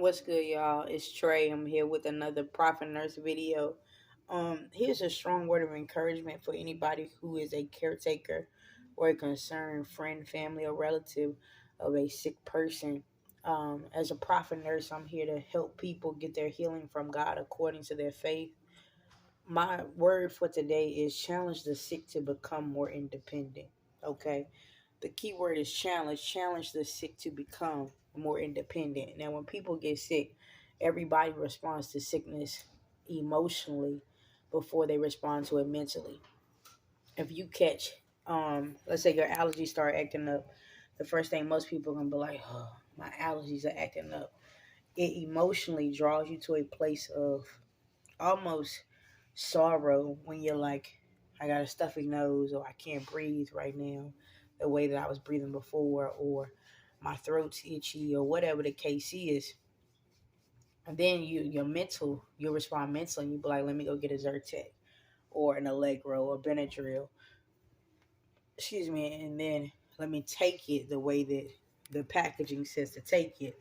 What's good, y'all? It's Trey. I'm here with another Prophet Nurse video. Here's a strong word of encouragement for anybody who is a caretaker or a concerned friend, family, or relative of a sick person. As a prophet nurse, I'm here to help people get their healing from God according to their faith. My word for today is challenge the sick to become more independent. Okay. The key word is challenge. Challenge the sick to become more independent. Now, when people get sick, everybody responds to sickness emotionally before they respond to it mentally. If you catch, let's say your allergies start acting up, the first thing most people are gonna be like, "Oh, my allergies are acting up." It emotionally draws you to a place of almost sorrow when you're like, I got a stuffy nose, or I can't breathe right now the way that I was breathing before, or my throat's itchy, or whatever the case is. And then you'll respond mentally, and you be like, let me go get a Zyrtec or an Allegro or Benadryl. Excuse me, and then let me take it the way that the packaging says to take it.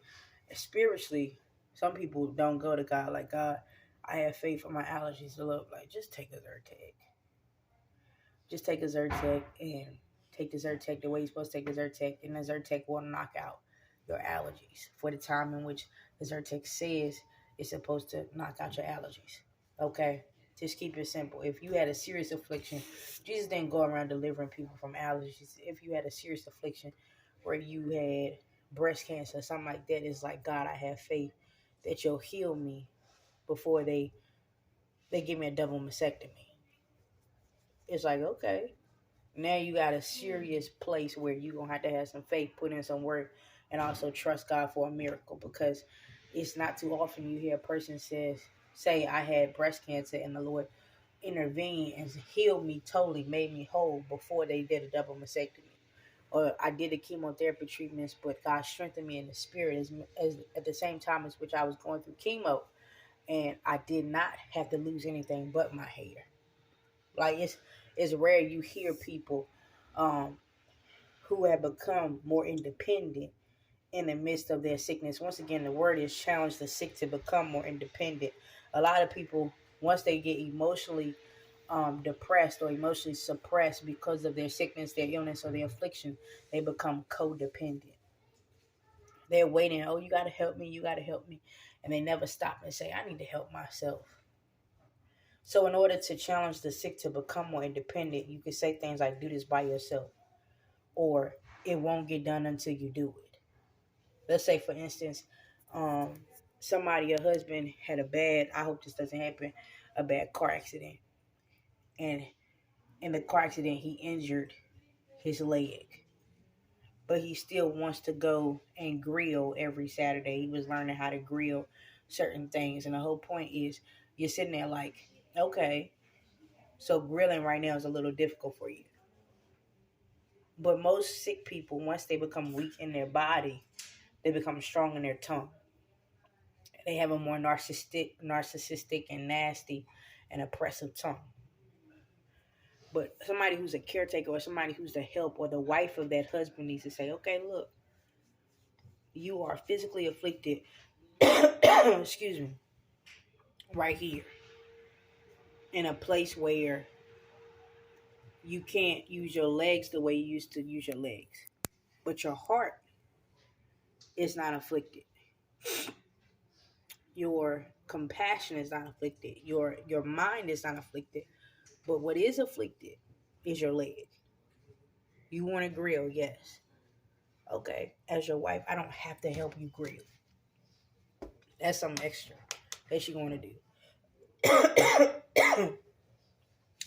And spiritually, some people don't go to God like, God, I have faith for my allergies to look like, just take a Zyrtec. Just take a Zyrtec and take the Zyrtec the way you're supposed to take the Zyrtec, and the Zyrtec will knock out your allergies for the time in which the Zyrtec says it's supposed to knock out your allergies. Okay? Just keep it simple. If you had a serious affliction, Jesus didn't go around delivering people from allergies. If you had a serious affliction where you had breast cancer, something like that, it's like, God, I have faith that you'll heal me before they give me a double mastectomy. It's like, okay, now you got a serious place where you're going to have some faith, put in some work, and also trust God for a miracle, because it's not too often you hear a person say, I had breast cancer and the Lord intervened and healed me totally, made me whole before they did a double mastectomy. Or I did the chemotherapy treatments, but God strengthened me in the spirit as at the same time as which I was going through chemo. And I did not have to lose anything but my hair. Like, it's rare you hear people um, who have become more independent in the midst of their sickness. Once again, the word is challenge the sick to become more independent. A lot of people, once they get emotionally depressed or emotionally suppressed because of their sickness, their illness, or their affliction, they become codependent. They're waiting, oh, you got to help me, you got to help me. And they never stop and say, I need to help myself. So in order to challenge the sick to become more independent, you can say things like, do this by yourself, or it won't get done until you do it. Let's say, for instance, um, somebody, a husband, had I hope this doesn't happen, a bad car accident. And in the car accident, he injured his leg. But he still wants to go and grill every Saturday. He was learning how to grill certain things. And the whole point is, you're sitting there like, okay, so grilling right now is a little difficult for you. But most sick people, once they become weak in their body, they become strong in their tongue. They have a more narcissistic and nasty and oppressive tongue. But somebody who's a caretaker or somebody who's the help or the wife of that husband needs to say, okay, look, you are physically afflicted, excuse me, right here, in a place where you can't use your legs the way you used to use your legs. But your heart is not afflicted. Your compassion is not afflicted. Your mind is not afflicted. But what is afflicted is your leg. You want to grill, yes. Okay, as your wife, I don't have to help you grill. That's something extra that you're going to do.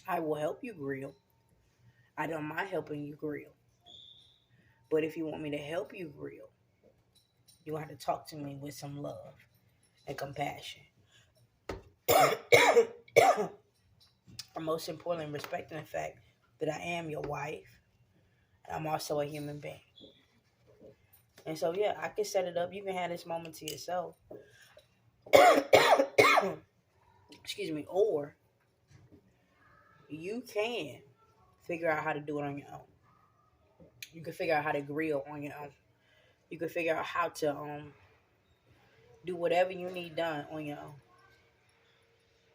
I will help you grill. I don't mind helping you grill. But if you want me to help you grill, you have to talk to me with some love and compassion. And most importantly, respecting the fact that I am your wife. And I'm also a human being. And so, yeah, I can set it up. You can have this moment to yourself. Excuse me. Or you can figure out how to do it on your own. You can figure out how to grill on your own. You can figure out how to Do whatever you need done on your own.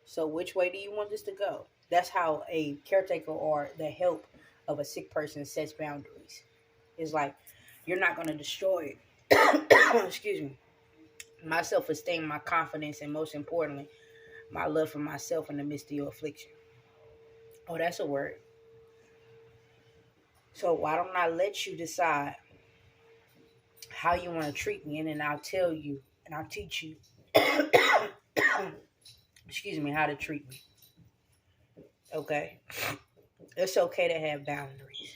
So which way do you want this to go? That's how a caretaker or the help of a sick person sets boundaries. It's like you're not going to destroy it. Excuse me. My self-esteem, my confidence, and most importantly, my love for myself in the midst of your affliction. Oh, that's a word. So why don't I let you decide how you want to treat me, and then I'll tell you and I'll teach you excuse me, how to treat me. Okay? It's okay to have boundaries.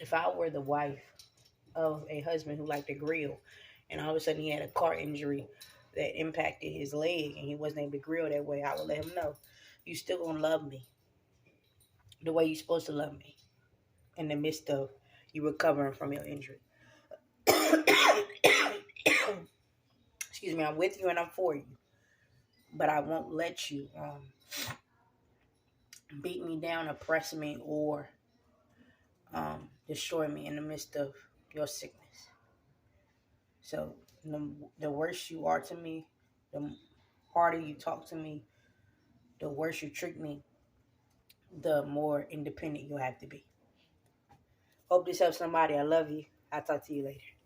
If I were the wife of a husband who liked to grill and all of a sudden he had a car injury that impacted his leg and he wasn't able to grill that way, I would let him know, you still gonna love me the way you're supposed to love me in the midst of you recovering from your injury. Excuse me, I'm with you and I'm for you. But I won't let you beat me down, oppress me, or destroy me in the midst of your sickness. So the worse you are to me, the harder you talk to me, the worse you treat me, the more independent you'll have to be. Hope this helps somebody. I love you. I'll talk to you later.